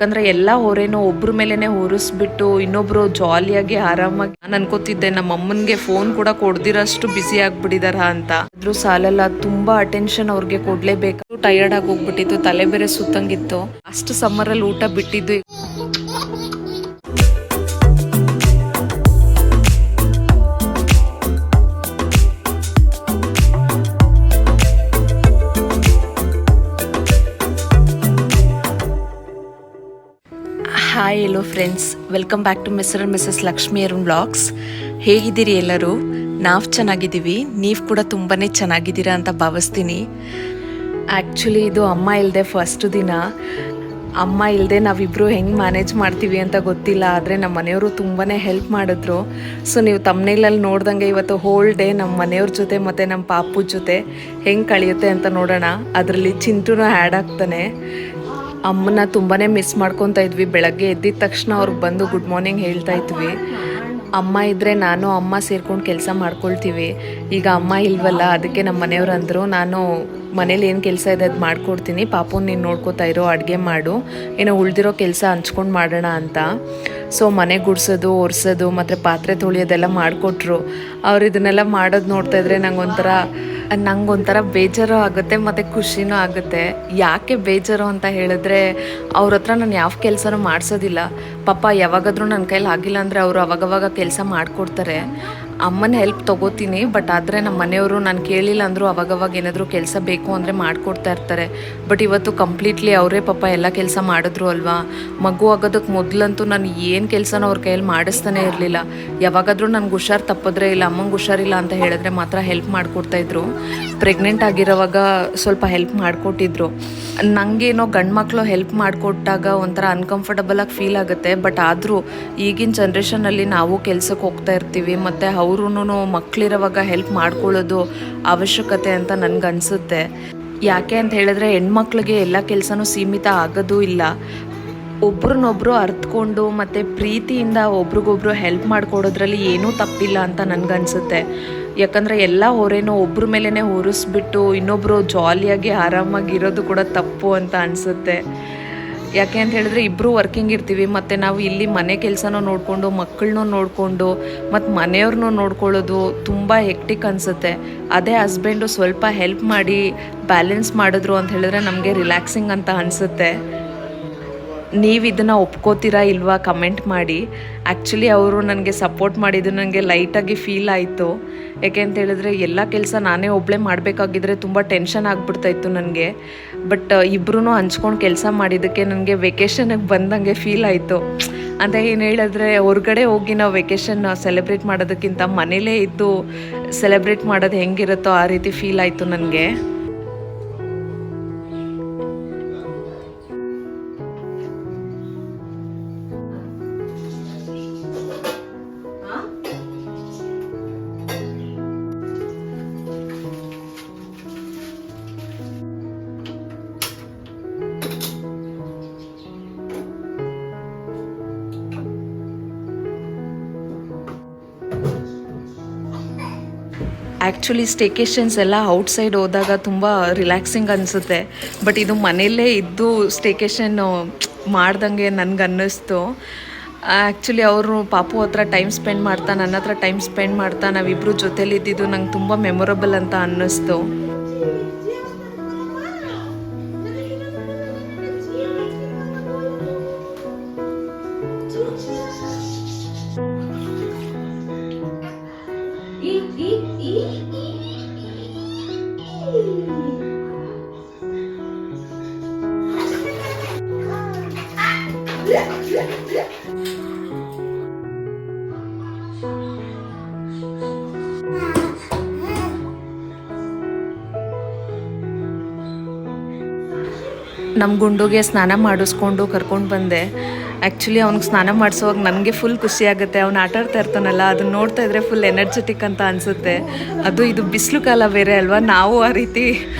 ಯಾಕಂದರೆ ಎಲ್ಲ ಹೊರೇನೋ ಒಬ್ರ ಮೇಲೇ ಹೊರಿಸ್ಬಿಟ್ಟು ಇನ್ನೊಬ್ರು ಜಾಲಿಯಾಗಿ ಆರಾಮಾಗಿ ನಾನು ಅನ್ಕೋತಿದ್ದೆ ನಮ್ಮ ಅಮ್ಮನಿಗೆ ಫೋನ್ ಕೂಡ ಕೊಡ್ದಿರೋಷ್ಟು ಬ್ಯುಸಿ ಆಗಿಬಿಟ್ಟಿದಾರ ಅಂತ. ಆದ್ರೂ ಸಾಲಲ್ಲ, ತುಂಬಾ ಅಟೆನ್ಷನ್ ಅವ್ರಿಗೆ ಕೊಡ್ಲೇಬೇಕು. ಟಯರ್ಡ್ ಆಗಿ ಹೋಗ್ಬಿಟ್ಟಿತ್ತು, ತಲೆ ಬೇರೆ ಸುತ್ತಂಗಿತ್ತು. ಅಷ್ಟು ಸಮ್ಮರಲ್ಲಿ ಊಟ ಬಿಟ್ಟಿದ್ದು. Hi hello friends, welcome back to Mr and Mrs Lakshmi Arun vlogs. ಹೇಗಿದ್ದೀರಿ ಎಲ್ಲರೂ? ನಾವು ಚೆನ್ನಾಗಿದ್ದೀವಿ, ನೀವು ಕೂಡ ತುಂಬಾ ಚೆನ್ನಾಗಿದ್ದೀರಾ ಅಂತ ಭಾವಿಸ್ತೀನಿ. ಆ್ಯಕ್ಚುಲಿ ಇದು ಅಮ್ಮ ಇಲ್ಲದೆ ಫಸ್ಟ್ ದಿನ. ಅಮ್ಮ ಇಲ್ಲದೆ ನಾವಿಬ್ಬರು ಹೆಂಗೆ ಮ್ಯಾನೇಜ್ ಮಾಡ್ತೀವಿ ಅಂತ ಗೊತ್ತಿಲ್ಲ, ಆದರೆ ನಮ್ಮ ಮನೆಯವರು ತುಂಬಾ ಹೆಲ್ಪ್ ಮಾಡಿದ್ರು. ಸೊ ನೀವು ತಮ್ನೇಲಲ್ಲಿ ನೋಡ್ದಂಗೆ ಇವತ್ತು ಹೋಲ್ ಡೇ ನಮ್ಮ ಮನೆಯವ್ರ ಜೊತೆ ಮತ್ತು ನಮ್ಮ ಪಾಪು ಜೊತೆ ಹೆಂಗೆ ಕಳೆಯುತ್ತೆ ಅಂತ ನೋಡೋಣ. ಅದರಲ್ಲಿ ಚಿಂಟುನೂ ಆ್ಯಡ್ ಆಗ್ತಾನೆ. ಅಮ್ಮನ ತುಂಬಾ ಮಿಸ್ ಮಾಡ್ಕೊತಾ ಇದ್ವಿ. ಬೆಳಗ್ಗೆ ಎದ್ದಿದ ತಕ್ಷಣ ಅವ್ರಿಗೆ ಬಂದು ಗುಡ್ ಮಾರ್ನಿಂಗ್ ಹೇಳ್ತಾ ಇದ್ವಿ. ಅಮ್ಮ ಇದ್ದರೆ ನಾನು ಅಮ್ಮ ಸೇರ್ಕೊಂಡು ಕೆಲಸ ಮಾಡ್ಕೊಳ್ತೀವಿ. ಈಗ ಅಮ್ಮ ಇಲ್ವಲ್ಲ, ಅದಕ್ಕೆ ನಮ್ಮ ಮನೆಯವ್ರು ಅಂದರು, ನಾನು ಮನೇಲಿ ಏನು ಕೆಲಸ ಇದೆ ಅದು ಮಾಡ್ಕೊಡ್ತೀನಿ, ಪಾಪು ನೀನು ನೋಡ್ಕೋತಾ ಇರೋ, ಅಡುಗೆ ಮಾಡು, ಏನೋ ಉಳಿದಿರೋ ಕೆಲಸ ಹಂಚ್ಕೊಂಡು ಮಾಡೋಣ ಅಂತ. ಸೊ ಮನೆ ಗುಡಿಸೋದು, ಒರೆಸೋದು ಮತ್ತು ಪಾತ್ರೆ ತೊಳೆಯೋದೆಲ್ಲ ಮಾಡಿಕೊಟ್ರು. ಅವ್ರು ಇದನ್ನೆಲ್ಲ ಮಾಡೋದು ನೋಡ್ತಾಯಿದ್ರೆ ನಂಗೊಂಥರ ಬೇಜಾರು ಆಗುತ್ತೆ ಮತ್ತು ಖುಷಿನೂ ಆಗುತ್ತೆ. ಯಾಕೆ ಬೇಜಾರು ಅಂತ ಹೇಳಿದ್ರೆ, ಅವ್ರ ಹತ್ರ ನಾನು ಯಾವ ಕೆಲಸನೂ ಮಾಡಿಸೋದಿಲ್ಲ. ಪಾಪ ಯಾವಾಗಾದರೂ ನನ್ನ ಕೈಲಿ ಆಗಿಲ್ಲ ಅಂದರೆ ಅವರು ಅವಾಗವಾಗ ಕೆಲಸ ಮಾಡಿಕೊಡ್ತಾರೆ. ಅಮ್ಮನ ಹೆಲ್ಪ್ ತೊಗೋತೀನಿ, ಬಟ್ ಆದರೆ ನಮ್ಮ ಮನೆಯವರು ನಾನು ಕೇಳಿಲ್ಲ ಅಂದರೂ ಅವಾಗವಾಗ ಏನಾದರೂ ಕೆಲಸ ಬೇಕು ಅಂದರೆ ಮಾಡಿಕೊಡ್ತಾ ಇರ್ತಾರೆ. ಬಟ್ ಇವತ್ತು ಕಂಪ್ಲೀಟ್ಲಿ ಅವರೇ ಪಾಪ ಎಲ್ಲ ಕೆಲಸ ಮಾಡಿದ್ರು ಅಲ್ವಾ. ಮಗು ಆಗೋದಕ್ಕೆ ಮೊದಲಂತೂ ನಾನು ಏನು ಕೆಲಸನೂ ಅವ್ರ ಕೈಯಲ್ಲಿ ಮಾಡಿಸ್ತಾನೆ ಇರಲಿಲ್ಲ. ಯಾವಾಗಾದರೂ ನನಗೆ ಹುಷಾರು ತಪ್ಪಿದ್ರೆ, ಇಲ್ಲ ಅಮ್ಮಂಗೆ ಹುಷಾರಿಲ್ಲ ಅಂತ ಹೇಳಿದ್ರೆ ಮಾತ್ರ ಹೆಲ್ಪ್ ಮಾಡಿಕೊಡ್ತಾಯಿದ್ರು. ಪ್ರೆಗ್ನೆಂಟ್ ಆಗಿರೋವಾಗ ಸ್ವಲ್ಪ ಹೆಲ್ಪ್ ಮಾಡಿಕೊಟ್ಟಿದ್ರು. ನನಗೇನೋ ಗಂಡು ಮಕ್ಕಳು ಹೆಲ್ಪ್ ಮಾಡಿಕೊಟ್ಟಾಗ ಒಂಥರ ಅನ್ಕಂಫರ್ಟಬಲಾಗಿ ಫೀಲ್ ಆಗುತ್ತೆ. ಬಟ್ ಆದರೂ ಈಗಿನ ಜನ್ರೇಷನಲ್ಲಿ ನಾವು ಕೆಲಸಕ್ಕೆ ಹೋಗ್ತಾ ಇರ್ತೀವಿ, ಮತ್ತು ಅವ್ರೂ ಮಕ್ಕಳಿರೋವಾಗ ಹೆಲ್ಪ್ ಮಾಡ್ಕೊಳ್ಳೋದು ಅವಶ್ಯಕತೆ ಅಂತ ನನಗನ್ಸುತ್ತೆ. ಯಾಕೆ ಅಂತ ಹೇಳಿದ್ರೆ, ಹೆಣ್ಮಕ್ಳಿಗೆ ಎಲ್ಲ ಕೆಲಸನೂ ಸೀಮಿತ ಆಗೋದೂ ಇಲ್ಲ. ಒಬ್ರನ್ನೊಬ್ರು ಅರ್ಥಕೊಂಡು ಮತ್ತು ಪ್ರೀತಿಯಿಂದ ಒಬ್ರಿಗೊಬ್ರು ಹೆಲ್ಪ್ ಮಾಡಿಕೊಡೋದ್ರಲ್ಲಿ ಏನೂ ತಪ್ಪಿಲ್ಲ ಅಂತ ನನಗನ್ಸುತ್ತೆ. ಯಾಕಂದರೆ ಎಲ್ಲ ಹೊರೇನೋ ಒಬ್ರ ಮೇಲೇ ಹೊರಿಸ್ಬಿಟ್ಟು ಇನ್ನೊಬ್ಬರು ಜಾಲಿಯಾಗಿ ಆರಾಮಾಗಿರೋದು ಕೂಡ ತಪ್ಪು ಅಂತ ಅನಿಸುತ್ತೆ. ಯಾಕೆ ಅಂತ ಹೇಳಿದ್ರೆ, ಇಬ್ಬರು ವರ್ಕಿಂಗ್ ಇರ್ತೀವಿ, ಮತ್ತು ನಾವು ಇಲ್ಲಿ ಮನೆ ಕೆಲಸನೂ ನೋಡಿಕೊಂಡು, ಮಕ್ಕಳನ್ನೂ ನೋಡಿಕೊಂಡು, ಮತ್ತು ಮನೆಯವ್ರನ್ನೂ ನೋಡ್ಕೊಳ್ಳೋದು ತುಂಬ ಹೆಕ್ಟಿಕ್ ಅನಿಸುತ್ತೆ. ಅದೇ ಹಸ್ಬೆಂಡು ಸ್ವಲ್ಪ ಹೆಲ್ಪ್ ಮಾಡಿ ಬ್ಯಾಲೆನ್ಸ್ ಮಾಡಿದ್ರು ಅಂತ ಹೇಳಿದ್ರೆ ನಮಗೆ ರಿಲ್ಯಾಕ್ಸಿಂಗ್ ಅಂತ ಅನಿಸುತ್ತೆ. ನೀವು ಇದನ್ನು ಒಪ್ಕೋತೀರಾ ಇಲ್ವಾ ಕಮೆಂಟ್ ಮಾಡಿ. ಆ್ಯಕ್ಚುಲಿ ಅವರು ನನಗೆ ಸಪೋರ್ಟ್ ಮಾಡಿದ್ದು ನನಗೆ ಲೈಟಾಗಿ ಫೀಲ್ ಆಯಿತು. ಯಾಕೆ ಅಂತ ಹೇಳಿದ್ರೆ, ಎಲ್ಲ ಕೆಲಸ ನಾನೇ ಒಬ್ಬಳೇ ಮಾಡಬೇಕಾಗಿದ್ರೆ ತುಂಬ ಟೆನ್ಷನ್ ಆಗಿಬಿಡ್ತಾಯಿತ್ತು ನನಗೆ. ಬಟ್ ಇಬ್ಬರೂ ಹಂಚ್ಕೊಂಡು ಕೆಲಸ ಮಾಡಿದ್ದಕ್ಕೆ ನನಗೆ ವೆಕೇಷನಿಗೆ ಬಂದಂಗೆ ಫೀಲ್ ಆಯಿತು. ಅಂತ ಏನು ಹೇಳಿದ್ರೆ, ಹೊರಗಡೆ ಹೋಗಿ ನಾವು ವೆಕೇಷನ್ ಸೆಲೆಬ್ರೇಟ್ ಮಾಡೋದಕ್ಕಿಂತ ಮನೇಲೇ ಇದ್ದು ಸೆಲೆಬ್ರೇಟ್ ಮಾಡೋದು ಹೆಂಗಿರುತ್ತೋ ಆ ರೀತಿ ಫೀಲ್ ಆಯಿತು ನನಗೆ. ಆ್ಯಕ್ಚುಲಿ ಸ್ಟೇಕೇಷನ್ಸ್ ಎಲ್ಲ ಔಟ್ಸೈಡ್ ಹೋದಾಗ ತುಂಬ ರಿಲ್ಯಾಕ್ಸಿಂಗ್ ಅನಿಸುತ್ತೆ. ಬಟ್ ಇದು ಮನೆಯಲ್ಲೇ ಇದ್ದು ಸ್ಟೇಕೇಷನ್ ಮಾಡ್ದಂಗೆ ನನಗನ್ನಿಸ್ತು. ಆ್ಯಕ್ಚುಲಿ ಅವರು ಪಾಪು ಹತ್ರ ಟೈಮ್ ಸ್ಪೆಂಡ್ ಮಾಡ್ತಾ, ನನ್ನ ಹತ್ರ ಟೈಮ್ ಸ್ಪೆಂಡ್ ಮಾಡ್ತಾ ನಾವಿಬ್ಬರು ಜೊತೇಲಿದ್ದಿದ್ದು ನಂಗೆ ತುಂಬ ಮೆಮೊರಬಲ್ ಅಂತ ಅನ್ನಿಸ್ತು. ನಮ್ಮ ಗುಂಡುಗೆ ಸ್ನಾನ ಮಾಡಿಸ್ಕೊಂಡು ಕರ್ಕೊಂಡು ಬಂದೆ. ಆ್ಯಕ್ಚುಲಿ ಅವ್ನಿಗೆ ಸ್ನಾನ ಮಾಡಿಸುವಾಗ ನನಗೆ ಫುಲ್ ಖುಷಿ ಆಗುತ್ತೆ. ಅವ್ನು ಆಟ ಆಡ್ತಾ ಇರ್ತಾನಲ್ಲ, ಅದನ್ನ ನೋಡ್ತಾ ಇದ್ರೆ ಫುಲ್ ಎನರ್ಜೆಟಿಕ್ ಅಂತ ಅನಿಸುತ್ತೆ. ಇದು ಬಿಸಿಲು ಕಾಲ ಬೇರೆ ಅಲ್ವಾ, ನಾವು ಆ ರೀತಿ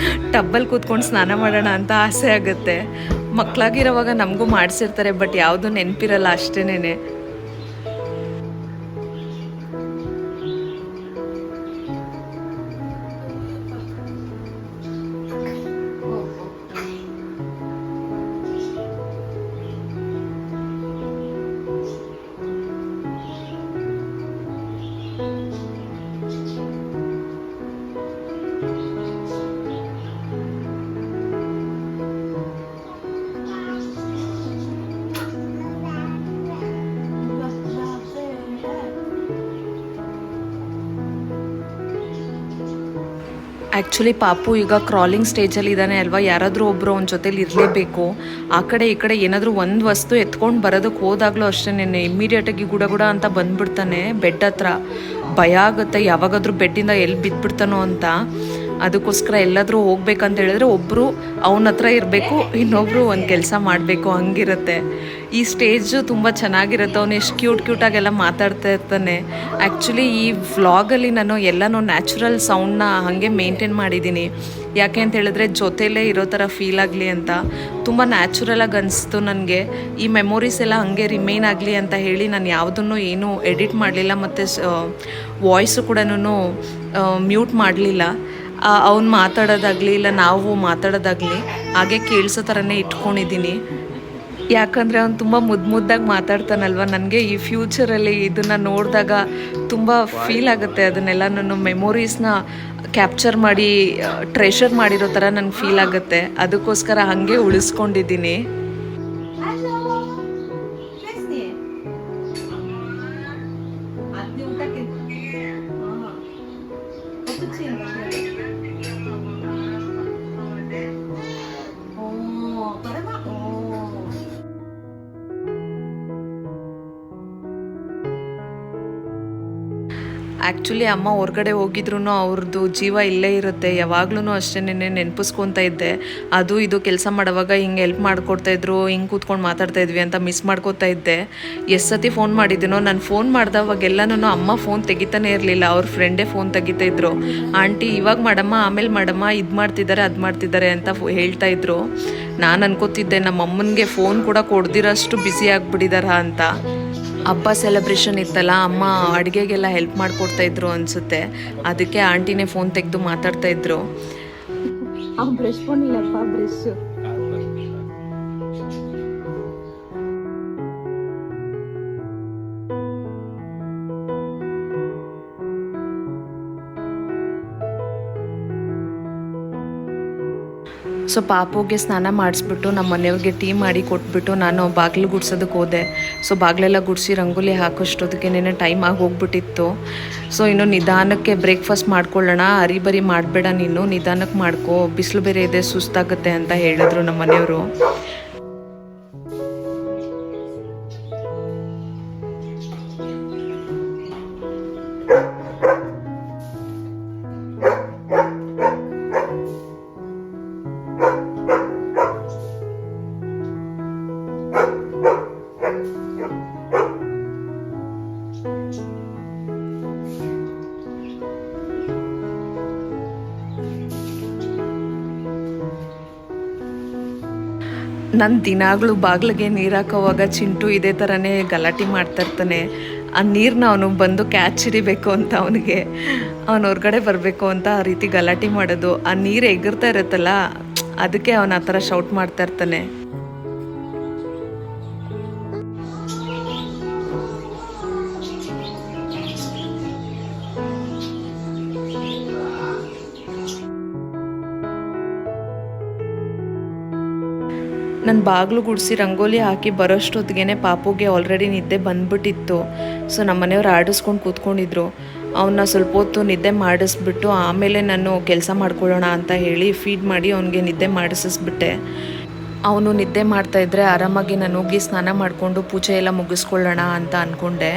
ಟಬ್ಬಲ್ಲಿ ಕೂತ್ಕೊಂಡು ಸ್ನಾನ ಮಾಡೋಣ ಅಂತ ಆಸೆ ಆಗುತ್ತೆ. ಮಕ್ಕಳಾಗಿರೋವಾಗ ನಮಗೂ ಮಾಡಿಸಿರ್ತಾರೆ, ಬಟ್ ಯಾವುದೂ ನೆನಪಿರಲ್ಲ ಅಷ್ಟೇನೆ. ಆ್ಯಕ್ಚುಲಿ ಪಾಪು ಈಗ ಕ್ರಾಲಿಂಗ್ ಸ್ಟೇಜಲ್ಲಿ ಇದ್ದಾನೆ ಅಲ್ವಾ, ಯಾರಾದರೂ ಒಬ್ಬರು ಅವನ ಜೊತೇಲಿ ಇರಲೇಬೇಕು. ಆ ಕಡೆ ಈ ಕಡೆ ಏನಾದರೂ ಒಂದು ವಸ್ತು ಎತ್ಕೊಂಡು ಬರೋದಕ್ಕೆ ಹೋದಾಗಲೂ ಅಷ್ಟೇ, ಇಮ್ಮಿಡಿಯೇಟಾಗಿ ಗುಡ ಅಂತ ಬಂದುಬಿಡ್ತಾನೆ ಬೆಡ್ ಹತ್ರ. ಭಯ ಆಗುತ್ತೆ ಯಾವಾಗಾದರೂ ಬೆಡ್ಡಿಂದ ಎಲ್ಲಿ ಬಿದ್ದುಬಿಡ್ತಾನೋ ಅಂತ. ಅದಕ್ಕೋಸ್ಕರ ಎಲ್ಲಾದರೂ ಹೋಗ್ಬೇಕಂತ ಹೇಳಿದ್ರೆ ಒಬ್ಬರು ಅವನ ಹತ್ರ ಇರಬೇಕು, ಇನ್ನೊಬ್ಬರು ಒಂದು ಕೆಲಸ ಮಾಡಬೇಕು, ಹಂಗಿರುತ್ತೆ. ಈ ಸ್ಟೇಜು ತುಂಬ ಚೆನ್ನಾಗಿರುತ್ತೆ. ಅವನು ಎಷ್ಟು ಕ್ಯೂಟಾಗೆಲ್ಲ ಮಾತಾಡ್ತಾ ಇರ್ತಾನೆ. ಆ್ಯಕ್ಚುಲಿ ಈ ವ್ಲಾಗಲ್ಲಿ ನಾನು ಎಲ್ಲನೂ ನ್ಯಾಚುರಲ್ ಸೌಂಡನ್ನ ಹಾಗೆ ಮೇಂಟೈನ್ ಮಾಡಿದ್ದೀನಿ. ಯಾಕೆ ಅಂತ ಹೇಳಿದ್ರೆ ಜೊತೆಲೇ ಇರೋ ಥರ ಫೀಲ್ ಆಗಲಿ ಅಂತ. ತುಂಬ ನ್ಯಾಚುರಲಾಗಿ ಅನಿಸ್ತು ನನಗೆ. ಈ ಮೆಮೊರೀಸ್ ಎಲ್ಲ ಹಾಗೆ ರಿಮೈನ್ ಆಗಲಿ ಅಂತ ಹೇಳಿ ನಾನು ಯಾವುದನ್ನು ಏನೂ ಎಡಿಟ್ ಮಾಡಲಿಲ್ಲ, ಮತ್ತು ವಾಯ್ಸು ಕೂಡ ಮ್ಯೂಟ್ ಮಾಡಲಿಲ್ಲ. ಅವ್ನು ಮಾತಾಡೋದಾಗಲಿ ಇಲ್ಲ ನಾವು ಮಾತಾಡೋದಾಗಲಿ ಹಾಗೆ ಕೇಳಿಸೋ ಥರನೇ ಇಟ್ಕೊಂಡಿದ್ದೀನಿ. ಯಾಕಂದರೆ ಅವ್ನು ತುಂಬ ಮುದ್ದಾಗಿ ಮಾತಾಡ್ತಾನಲ್ವ. ನನಗೆ ಈ ಫ್ಯೂಚರಲ್ಲಿ ಇದನ್ನು ನೋಡಿದಾಗ ತುಂಬ ಫೀಲ್ ಆಗುತ್ತೆ. ಅದನ್ನೆಲ್ಲ ನಾನು ಮೆಮೊರೀಸ್ನ ಕ್ಯಾಪ್ಚರ್ ಮಾಡಿ ಟ್ರೆಷರ್ ಮಾಡಿರೋ ಥರ ನನಗೆ ಫೀಲ್ ಆಗುತ್ತೆ. ಅದಕ್ಕೋಸ್ಕರ ಹಾಗೆ ಉಳಿಸ್ಕೊಂಡಿದ್ದೀನಿ. ಆ್ಯಕ್ಚುಲಿ ಅಮ್ಮ ಹೊರಗಡೆ ಹೋಗಿದ್ರು ಅವ್ರದ್ದು ಜೀವ ಇಲ್ಲೇ ಇರುತ್ತೆ. ಯಾವಾಗ್ಲೂ ಅಷ್ಟೇ ನೆನಪಿಸ್ಕೊತಾ ಇದ್ದೆ. ಅದು ಇದು ಕೆಲಸ ಮಾಡೋವಾಗ ಹಿಂಗೆ ಹೆಲ್ಪ್ ಮಾಡ್ಕೊಡ್ತಾಯಿದ್ರು, ಹಿಂಗೆ ಕೂತ್ಕೊಂಡು ಮಾತಾಡ್ತಾಯಿದ್ವಿ ಅಂತ ಮಿಸ್ ಮಾಡ್ಕೋತಾ ಇದ್ದೆ. ಎಷ್ಟು ಸತಿ ಫೋನ್ ಮಾಡಿದ್ದೀನೋ, ನಾನು ಫೋನ್ ಮಾಡಿದವಾಗೆಲ್ಲನೂ ಅಮ್ಮ ಫೋನ್ ತೆಗಿತಾನೆ ಇರಲಿಲ್ಲ, ಅವ್ರ ಫ್ರೆಂಡೇ ಫೋನ್ ತೆಗಿತಾಯಿದ್ರು. ಆಂಟಿ ಇವಾಗ ಮಾಡಮ್ಮ, ಆಮೇಲೆ ಮಾಡಮ್ಮ, ಇದು ಮಾಡ್ತಿದ್ದಾರೆ ಅದು ಮಾಡ್ತಿದ್ದಾರೆ ಅಂತ ಹೇಳ್ತಾಯಿದ್ರು. ನಾನು ಅನ್ಕೋತಿದ್ದೆ ನಮ್ಮ ಅಮ್ಮನಿಗೆ ಫೋನ್ ಕೂಡ ಕೊಡ್ದಿರೋಷ್ಟು ಬ್ಯುಸಿ ಆಗಿಬಿಟ್ಟಿದಾರ ಅಂತ. ಹಬ್ಬ ಸೆಲೆಬ್ರೇಷನ್ ಇತ್ತಲ್ಲ, ಅಮ್ಮ ಅಡುಗೆಗೆಲ್ಲ ಹೆಲ್ಪ್ ಮಾಡಿಕೊಡ್ತಾಯಿದ್ರು ಅನಿಸುತ್ತೆ. ಅದಕ್ಕೆ ಆಂಟಿನೇ ಫೋನ್ ತೆಗೆದು ಮಾತಾಡ್ತಾಯಿದ್ರು. ಬ್ರಷ್ பண்ணிலப்பா ಬ್ರಷ್. ಸೊ ಪಾಪುಗೆ ಸ್ನಾನ ಮಾಡಿಸ್ಬಿಟ್ಟು ನಮ್ಮ ಮನೆಯವ್ರಿಗೆ ಟೀ ಮಾಡಿ ಕೊಟ್ಬಿಟ್ಟು ನಾನು ಬಾಗಿಲು ಗುಡ್ಸೋದಕ್ಕೆ ಹೋದೆ. ಸೊ ಬಾಗಿಲೆಲ್ಲ ಗುಡಿಸಿ ರಂಗೋಲಿ ಹಾಕೋಷ್ಟೊತ್ತಿಗೆ ಟೈಮ್ ಆಗಿ ಹೋಗ್ಬಿಟ್ಟಿತ್ತು. ಸೊ ಇನ್ನು ನಿಧಾನಕ್ಕೆ ಬ್ರೇಕ್ಫಾಸ್ಟ್ ಮಾಡ್ಕೊಳ್ಳೋಣ, ಅರಿಬರಿ ಮಾಡಬೇಡ ನೀನು, ನಿಧಾನಕ್ಕೆ ಮಾಡ್ಕೊ, ಬಿಸಿಲು ಬೇರೆ ಇದೆ, ಸುಸ್ತಾಗುತ್ತೆ ಅಂತ ಹೇಳಿದ್ರು ನಮ್ಮ ಮನೆಯವರು. ನನ್ನ ದಿನಾಗಳು ಬಾಗಿಲಿಗೆ ನೀರು ಹಾಕೋವಾಗ ಚಿಂಟು ಇದೇ ಥರನೇ ಗಲಾಟೆ ಮಾಡ್ತಾಯಿರ್ತಾನೆ. ಆ ನೀರನ್ನ ಅವನು ಬಂದು ಕ್ಯಾಚ್ ಹಿಡಿಬೇಕು ಅಂತ ಅವನಿಗೆ, ಅವನು ಹೊರಗಡೆ ಬರಬೇಕು ಅಂತ ಆ ರೀತಿ ಗಲಾಟೆ ಮಾಡೋದು. ಆ ನೀರು ಎಗರ್ತಾ ಇರುತ್ತಲ್ಲ, ಅದಕ್ಕೆ ಅವನು ಆ ಥರ ಶೌಟ್ ಮಾಡ್ತಾಯಿರ್ತಾನೆ. ನನ್ನ ಬಾಗಿಲು ಗುಡಿಸಿ ರಂಗೋಲಿ ಹಾಕಿ ಬರೋಷ್ಟೊತ್ತಿಗೆ ಪಾಪುಗೆ ಆಲ್ರೆಡಿ ನಿದ್ದೆ ಬಂದ್ಬಿಟ್ಟಿತ್ತು. ಸೊ ನಮ್ಮ ಮನೆಯವ್ರು ಆಡಿಸ್ಕೊಂಡು ಕೂತ್ಕೊಂಡಿದ್ರು. ಅವನ್ನ ಸ್ವಲ್ಪ ಹೊತ್ತು ನಿದ್ದೆ ಮಾಡಿಸ್ಬಿಟ್ಟು ಆಮೇಲೆ ನಾನು ಕೆಲಸ ಮಾಡ್ಕೊಳ್ಳೋಣ ಅಂತ ಹೇಳಿ ಫೀಡ್ ಮಾಡಿ ಅವನಿಗೆ ನಿದ್ದೆ ಮಾಡಿಸಿಸ್ಬಿಟ್ಟೆ. ಅವನು ನಿದ್ದೆ ಮಾಡ್ತಾಯಿದ್ರೆ ಆರಾಮಾಗಿ ನಾನು ಹೋಗಿ ಸ್ನಾನ ಮಾಡಿಕೊಂಡು ಪೂಜೆ ಎಲ್ಲ ಮುಗಿಸ್ಕೊಳ್ಳೋಣ ಅಂತ ಅಂದ್ಕೊಂಡೆ.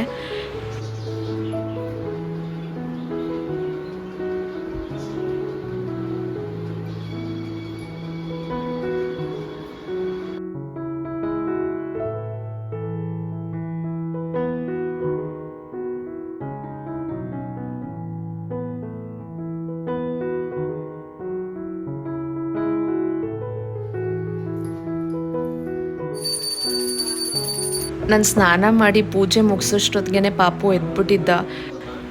ನಾನು ಸ್ನಾನ ಮಾಡಿ ಪೂಜೆ ಮುಗಿಸೋಷ್ಟೊತ್ತಿಗೆ ಪಾಪು ಎದ್ಬಿಟ್ಟಿದ್ದ.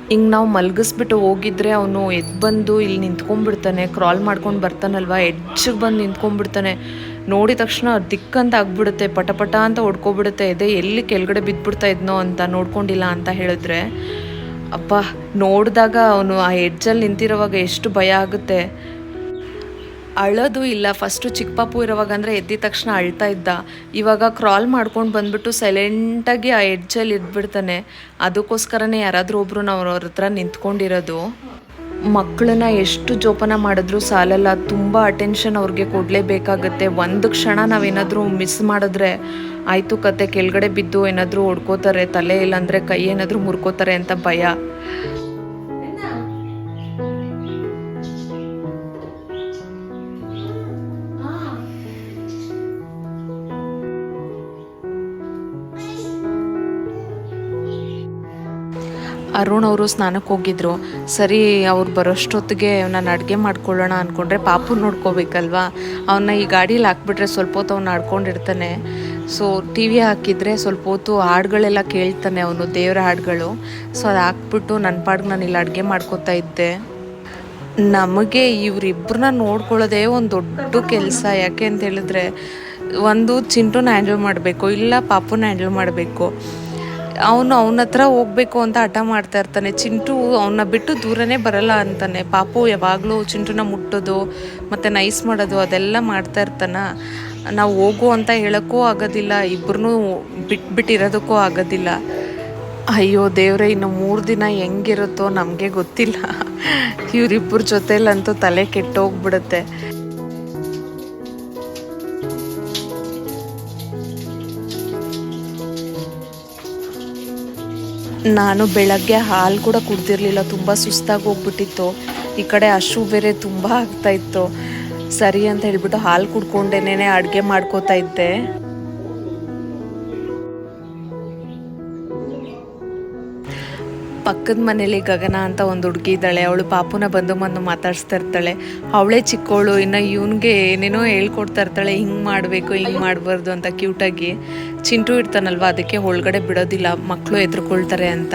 ಹಿಂಗೆ ನಾವು ಮಲಗಿಸ್ಬಿಟ್ಟು ಹೋಗಿದ್ರೆ ಅವನು ಎದ್ದು ಬಂದು ಇಲ್ಲಿ ನಿಂತ್ಕೊಂಡ್ಬಿಡ್ತಾನೆ. ಕ್ರಾಲ್ ಮಾಡ್ಕೊಂಡು ಬರ್ತಾನಲ್ವ, ಎಡ್ಜಿಗೆ ಬಂದು ನಿಂತ್ಕೊಂಡ್ಬಿಡ್ತಾನೆ. ನೋಡಿದ ತಕ್ಷಣ ದಿಕ್ಕಂತ ಆಗ್ಬಿಡುತ್ತೆ, ಪಟ ಅಂತ ಹೊಡ್ಕೊಬಿಡುತ್ತೆ. ಇದೆ ಎಲ್ಲಿ ಕೆಳಗಡೆ ಬಿದ್ದುಬಿಡ್ತಾ ಇದ್ನೋ ಅಂತ ನೋಡ್ಕೊಂಡಿಲ್ಲ ಅಂತ ಹೇಳಿದ್ರೆ. ಅಪ್ಪ, ನೋಡಿದಾಗ ಅವನು ಆ ಎಡ್ಜಲ್ಲಿ ನಿಂತಿರೋವಾಗ ಎಷ್ಟು ಭಯ ಆಗುತ್ತೆ. ಅಳೋದು ಇಲ್ಲ. ಫಸ್ಟು ಚಿಕ್ಕ ಪಾಪು ಇರೋವಾಗ ಅಂದರೆ ಎದ್ದಿದ ತಕ್ಷಣ ಅಳ್ತಾ ಇದ್ದ. ಇವಾಗ ಕ್ರಾಲ್ ಮಾಡ್ಕೊಂಡು ಬಂದುಬಿಟ್ಟು ಸೈಲೆಂಟಾಗಿ ಆ ಎಡ್ಜಲ್ಲಿ ಇದ್ಬಿಡ್ತಾನೆ. ಅದಕ್ಕೋಸ್ಕರನೇ ಯಾರಾದರೂ ಒಬ್ಬರು ನಾವು ಅವ್ರ ಹತ್ರ ನಿಂತ್ಕೊಂಡಿರೋದು. ಮಕ್ಕಳನ್ನ ಎಷ್ಟು ಜೋಪಾನ ಮಾಡಿದ್ರೂ ಸಾಲಲ್ಲ, ತುಂಬ ಅಟೆನ್ಷನ್ ಅವ್ರಿಗೆ ಕೊಡಲೇಬೇಕಾಗತ್ತೆ. ಒಂದು ಕ್ಷಣ ನಾವೇನಾದರೂ ಮಿಸ್ ಮಾಡಿದ್ರೆ ಆಯಿತು ಕತೆ, ಕೆಳಗಡೆ ಬಿದ್ದು ಏನಾದರೂ ಹೊಡ್ಕೋತಾರೆ, ತಲೆ ಇಲ್ಲಾಂದರೆ ಕೈ ಏನಾದರೂ ಮುರ್ಕೋತಾರೆ ಅಂತ ಭಯ. ಅರುಣ್ ಅವರು ಸ್ನಾನಕ್ಕೆ ಹೋಗಿದ್ರು. ಸರಿ ಅವ್ರು ಬರೋಷ್ಟೊತ್ತಿಗೆ ನಾನು ಅಡುಗೆ ಮಾಡ್ಕೊಳ್ಳೋಣ ಅಂದ್ಕೊಂಡ್ರೆ ಪಾಪು ನೋಡ್ಕೋಬೇಕಲ್ವಾ, ಅವನ್ನ ಈ ಗಾಡೀಲಿ ಹಾಕ್ಬಿಟ್ರೆ ಸ್ವಲ್ಪ ಹೊತ್ತು ಅವ್ನು ಆಡ್ಕೊಂಡಿರ್ತಾನೆ. ಸೊ ಟಿ ವಿ ಹಾಕಿದರೆ ಸ್ವಲ್ಪ ಹೊತ್ತು ಹಾಡುಗಳೆಲ್ಲ ಕೇಳ್ತಾನೆ ಅವನು, ದೇವರ ಹಾಡುಗಳು. ಸೊ ಅದು ಹಾಕ್ಬಿಟ್ಟು ನನ್ನ ಪಾಡಿಗೆ ನಾನು ಇಲ್ಲಿ ಅಡುಗೆ ಮಾಡ್ಕೋತಾ ಇದ್ದೆ. ನಮಗೆ ಇವರಿಬ್ಬರನ್ನ ನೋಡ್ಕೊಳ್ಳೋದೇ ಒಂದು ದೊಡ್ಡ ಕೆಲಸ. ಯಾಕೆ ಅಂತ ಹೇಳಿದ್ರೆ, ಒಂದು ಚಿಂಟುನ ಹ್ಯಾಂಡಲ್ ಮಾಡಬೇಕು, ಇಲ್ಲ ಪಾಪುನ ಹ್ಯಾಂಡಲ್ ಮಾಡಬೇಕು. ಅವನ ಹತ್ರ ಹೋಗ್ಬೇಕು ಅಂತ ಹಠ ಮಾಡ್ತಾ ಇರ್ತಾನೆ. ಚಿಂಟು ಅವನ್ನ ಬಿಟ್ಟು ದೂರನೇ ಬರಲ್ಲ ಅಂತಾನೆ. ಪಾಪು ಯಾವಾಗಲೂ ಚಿಂಟುನ ಮುಟ್ಟೋದು ಮತ್ತು ನೈಸ್ ಮಾಡೋದು ಅದೆಲ್ಲ ಮಾಡ್ತಾ ಇರ್ತಾನ. ನಾವು ಹೋಗು ಅಂತ ಹೇಳೋಕ್ಕೂ ಆಗೋದಿಲ್ಲ, ಇಬ್ಬರನ್ನೂ ಬಿಟ್ಟಿರೋದಕ್ಕೂ ಆಗೋದಿಲ್ಲ. ಅಯ್ಯೋ ದೇವ್ರೆ, ಇನ್ನು 3 ದಿನ ಹೆಂಗಿರುತ್ತೋ ನಮಗೆ ಗೊತ್ತಿಲ್ಲ. ಇವರಿಬ್ಬರ ಜೊತೆಲಂತೂ ತಲೆ ಕೆಟ್ಟೋಗ್ಬಿಡುತ್ತೆ. ನಾನು ಬೆಳಗ್ಗೆ ಹಾಲು ಕೂಡ ಕುಡ್ದಿರಲಿಲ್ಲ, ತುಂಬ ಸುಸ್ತಾಗಿ ಹೋಗ್ಬಿಟ್ಟಿತ್ತು. ಈ ಕಡೆ ಹಶು ಬೇರೆ ತುಂಬ ಆಗ್ತಾಯಿತ್ತು. ಸರಿ ಅಂತ ಹೇಳ್ಬಿಟ್ಟು ಹಾಲು ಕುಡ್ಕೊಂಡೇನೆ ಅಡುಗೆ ಮಾಡ್ಕೋತಾ ಇದ್ದೆ. ಪಕ್ಕದ ಮನೇಲಿ ಗಗನ ಅಂತ ಒಂದು ಹುಡುಗಿ ಇದ್ದಾಳೆ. ಅವಳು ಪಾಪುನ ಬಂದು ಮಾತಾಡಿಸ್ತಾ ಇರ್ತಾಳೆ. ಅವಳೇ ಚಿಕ್ಕವಳು, ಇನ್ನು ಇವನಿಗೆ ಏನೇನೋ ಹೇಳ್ಕೊಡ್ತಾ ಇರ್ತಾಳೆ, ಹಿಂಗೆ ಮಾಡಬೇಕು ಹಿಂಗೆ ಮಾಡಬಾರ್ದು ಅಂತ ಕ್ಯೂಟಾಗಿ. ಚಿಂಟು ಇರ್ತಾನಲ್ವ, ಅದಕ್ಕೆ ಒಳಗಡೆ ಬಿಡೋದಿಲ್ಲ, ಮಕ್ಕಳು ಎದುರ್ಕೊಳ್ತಾರೆ ಅಂತ.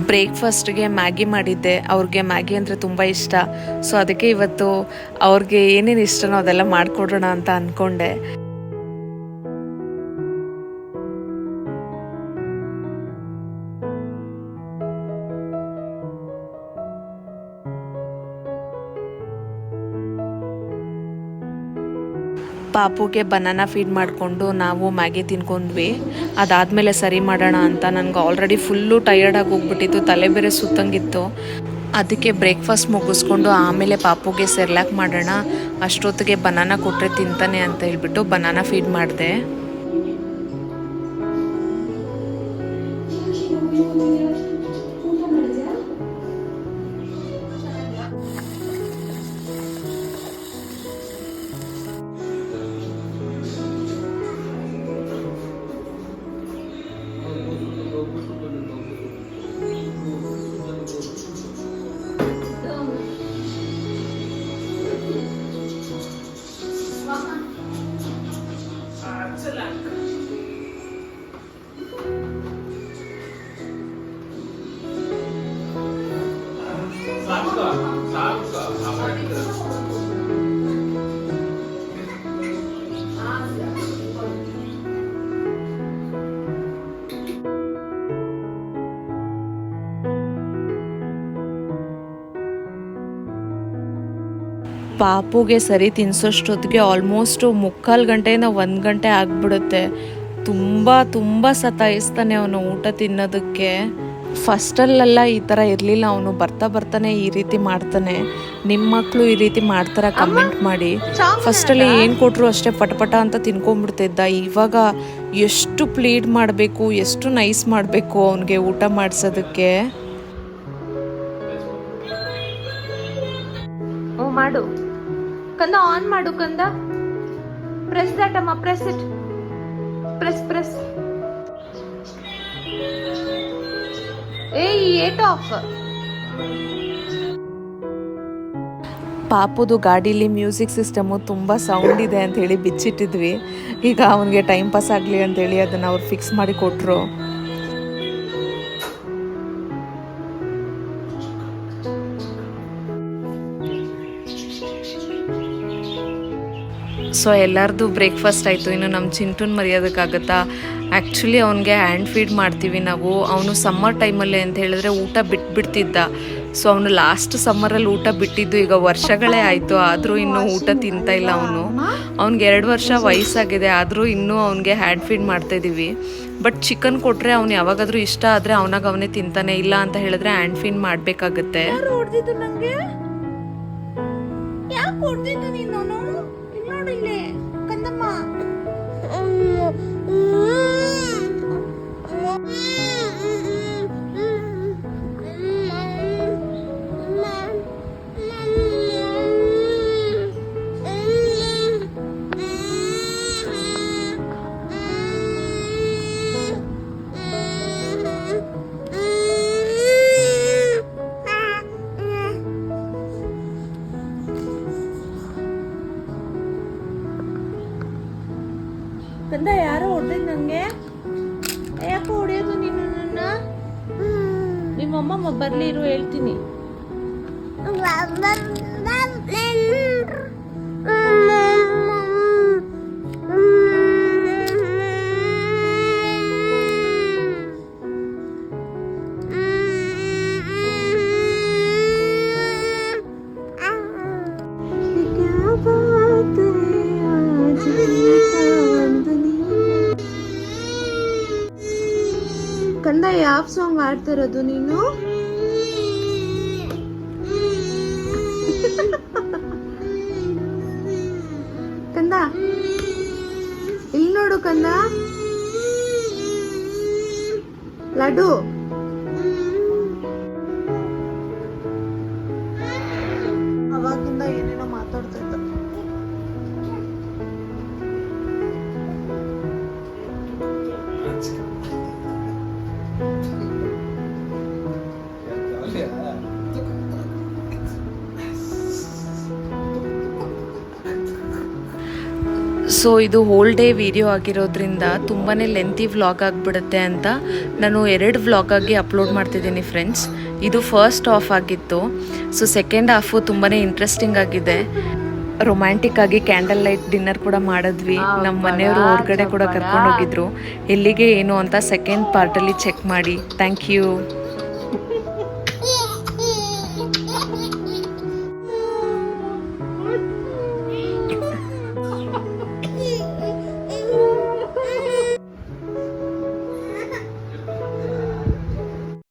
ಬ್ರೇಕ್ಫಾಸ್ಟ್ಗೆ ಮ್ಯಾಗಿ ಮಾಡಿದ್ದೆ. ಅವ್ರಿಗೆ ಮ್ಯಾಗಿ ಅಂದರೆ ತುಂಬ ಇಷ್ಟ. ಸೊ ಅದಕ್ಕೆ ಇವತ್ತು ಅವ್ರಿಗೆ ಏನೇನು ಇಷ್ಟನೋ ಅದೆಲ್ಲ ಮಾಡಿಕೊಡೋಣ ಅಂತ ಅಂದ್ಕೊಂಡೆ. ಪಾಪುಗೆ ಬನಾನಾ ಫೀಡ್ ಮಾಡಿಕೊಂಡು ನಾವು ಮ್ಯಾಗಿ ತಿನ್ಕೊಂಡ್ವಿ. ಅದಾದಮೇಲೆ ಸರಿ ಮಾಡೋಣ ಅಂತ, ನನಗೆ ಆಲ್ರೆಡಿ ಫುಲ್ಲು ಟಯರ್ಡಾಗಿ ಹೋಗ್ಬಿಟ್ಟಿತ್ತು, ತಲೆ ಬೇರೆ ಸುತ್ತಂಗಿತ್ತು. ಅದಕ್ಕೆ ಬ್ರೇಕ್ಫಾಸ್ಟ್ ಮುಗಿಸ್ಕೊಂಡು ಆಮೇಲೆ ಪಾಪುಗೆ ಸೆರ್ಲಾಕ್ ಮಾಡೋಣ, ಅಷ್ಟೊತ್ತಿಗೆ ಬನಾನಾ ಕೊಟ್ಟರೆ ತಿಂತಾನೆ ಅಂತ ಹೇಳ್ಬಿಟ್ಟು ಬನಾನಾ ಫೀಡ್ ಮಾಡಿದೆ. ಪಾಪುಗೆ ಸರಿ ತಿನ್ಸೋಷ್ಟೊತ್ತಿಗೆ ಆಲ್ಮೋಸ್ಟ್ 3/4 ಗಂಟೆಯಿಂದ 1 ಗಂಟೆ ಆಗಿಬಿಡುತ್ತೆ. ತುಂಬ ಸತಾಯಿಸ್ತಾನೆ ಅವನು ಊಟ ತಿನ್ನೋದಕ್ಕೆ. ಫಸ್ಟಲ್ಲೆಲ್ಲ ಈ ಥರ ಇರಲಿಲ್ಲ, ಅವನು ಬರ್ತಾನೆ ಈ ರೀತಿ ಮಾಡ್ತಾನೆ. ನಿಮ್ಮ ಮಕ್ಕಳು ಈ ರೀತಿ ಮಾಡ್ತಾರ ಕಮೆಂಟ್ ಮಾಡಿ. ಫಸ್ಟಲ್ಲಿ ಏನು ಕೊಟ್ಟರು ಅಷ್ಟೇ ಪಟಪಟ ಅಂತ ತಿನ್ಕೊಂಡ್ಬಿಡ್ತಿದ್ದ. ಇವಾಗ ಎಷ್ಟು ಪ್ಲೀಡ್ ಮಾಡಬೇಕು, ಎಷ್ಟು ನೈಸ್ ಮಾಡಬೇಕು ಅವನಿಗೆ ಊಟ ಮಾಡಿಸೋದಕ್ಕೆ. ಮಾಡು ಕಂದ, ಆನ್ ಮಾಡು ಕಂದ. ಪ್ರೆಸ್ ದಟ್ ಅಮ್ಮ, ಪ್ರೆಸ್ ಇಟ್, ಪ್ರೆಸ್. ಏಟ್ ಆಫ್. ಪಾಪುದು ಗಾಡೀಲಿ ಮ್ಯೂಸಿಕ್ ಸಿಸ್ಟಮು ತುಂಬ ಸೌಂಡ್ ಇದೆ ಅಂತ ಹೇಳಿ ಬಿಚ್ಚಿಟ್ಟಿದ್ವಿ. ಈಗ ಅವನಿಗೆ ಟೈಮ್ ಪಾಸ್ ಆಗಲಿ ಅಂತೇಳಿ ಅದನ್ನು ಅವ್ರು ಫಿಕ್ಸ್ ಮಾಡಿ ಕೊಟ್ಟರು. ಸೊ ಎಲ್ಲರದು ಬ್ರೇಕ್ಫಾಸ್ಟ್ ಆಯಿತು. ಇನ್ನು ನಮ್ಮ ಚಿಂಟುನ್ ಮರೆಯೋದಕ್ಕಾಗತ್ತಾ? ಆ್ಯಕ್ಚುಲಿ ಅವನಿಗೆ ಹ್ಯಾಂಡ್ ಫೀಡ್ ಮಾಡ್ತೀವಿ ನಾವು. ಅವನು ಸಮ್ಮರ್ ಟೈಮಲ್ಲಿ ಅಂತ ಹೇಳಿದ್ರೆ ಊಟ ಬಿಟ್ಬಿಡ್ತಿದ್ದ. ಸೊ ಅವನು ಲಾಸ್ಟ್ ಸಮ್ಮರಲ್ಲಿ ಊಟ ಬಿಟ್ಟಿದ್ದು ಈಗ ವರ್ಷಗಳೇ ಆಯಿತು, ಆದರೂ ಇನ್ನೂ ಊಟ ತಿಂತಾ ಇಲ್ಲ ಅವನು. ಅವ್ನಿಗೆ 2 ವರ್ಷ ವಯಸ್ಸಾಗಿದೆ, ಆದರೂ ಇನ್ನೂ ಅವನಿಗೆ ಹ್ಯಾಂಡ್ ಫೀಡ್ ಮಾಡ್ತಾಯಿದ್ದೀವಿ. ಬಟ್ ಚಿಕನ್ ಕೊಟ್ಟರೆ ಅವ್ನು ಯಾವಾಗಾದರೂ ಇಷ್ಟ ಆದರೆ ಅವನೇ ತಿಂತಾನೆ, ಇಲ್ಲ ಅಂತ ಹೇಳಿದ್ರೆ ಹ್ಯಾಂಡ್ ಫೀಡ್ ಮಾಡಬೇಕಾಗುತ್ತೆ. ಹೊಡೆದಿದ್ದು ನಂಗೆ ಯಾಕೆ ಹೊಡೆದಿದ್ದು ನೀನು? ನೋಡಿಲ್ಲೇ ಕಂದಮ್ಮ. ಕಂದ ಯಾರೋ ಹೊಡೆದ್ ನಂಗೆ. ಯಾಕೆ ಹೊಡೆಯೋದು ನೀನು ನನ್ನ? ನಿಮ್ಮಮ್ಮ ಬರ್ಲಿ ಇರು, ಹೇಳ್ತೀನಿ. ಕಂದ ಯಾವ ಸಾಂಗ್ ಆಡ್ತಿರೋದು ನೀನು? ಕಂದ ಇಲ್ಲಿ ನೋಡು ಕಂದ, ಲಡ್ಡು. ಅವಾಗಿಂದ ಏನೇನೋ ಮಾತಾಡ್ತಾ ಇದ್ದ. ಸೊ ಇದು ಹೋಲ್ ಡೇ ವಿಡಿಯೋ ಆಗಿರೋದ್ರಿಂದ ತುಂಬಾ ಲೆಂತಿ ವ್ಲಾಗ್ ಆಗಿಬಿಡುತ್ತೆ ಅಂತ ನಾನು 2 ವ್ಲಾಗ್ ಆಗಿ ಅಪ್ಲೋಡ್ ಮಾಡ್ತಿದ್ದೀನಿ ಫ್ರೆಂಡ್ಸ್. ಇದು ಫಸ್ಟ್ ಹಾಫ್ ಆಗಿತ್ತು. ಸೊ ಸೆಕೆಂಡ್ ಹಾಫು ತುಂಬಾ ಇಂಟ್ರೆಸ್ಟಿಂಗ್ ಆಗಿದೆ. ರೊಮ್ಯಾಂಟಿಕ್ ಆಗಿ ಕ್ಯಾಂಡಲ್ ಲೈಟ್ ಡಿನ್ನರ್ ಕೂಡ ಮಾಡಿದ್ವಿ. ನಮ್ಮ ಮನೆಯವರು ಹೊರಗಡೆ ಕೂಡ ಕರ್ಕೊಂಡು ಹೋಗಿದ್ರು. ಎಲ್ಲಿಗೆ ಏನು ಅಂತ ಸೆಕೆಂಡ್ ಪಾರ್ಟಲ್ಲಿ ಚೆಕ್ ಮಾಡಿ. Thank you.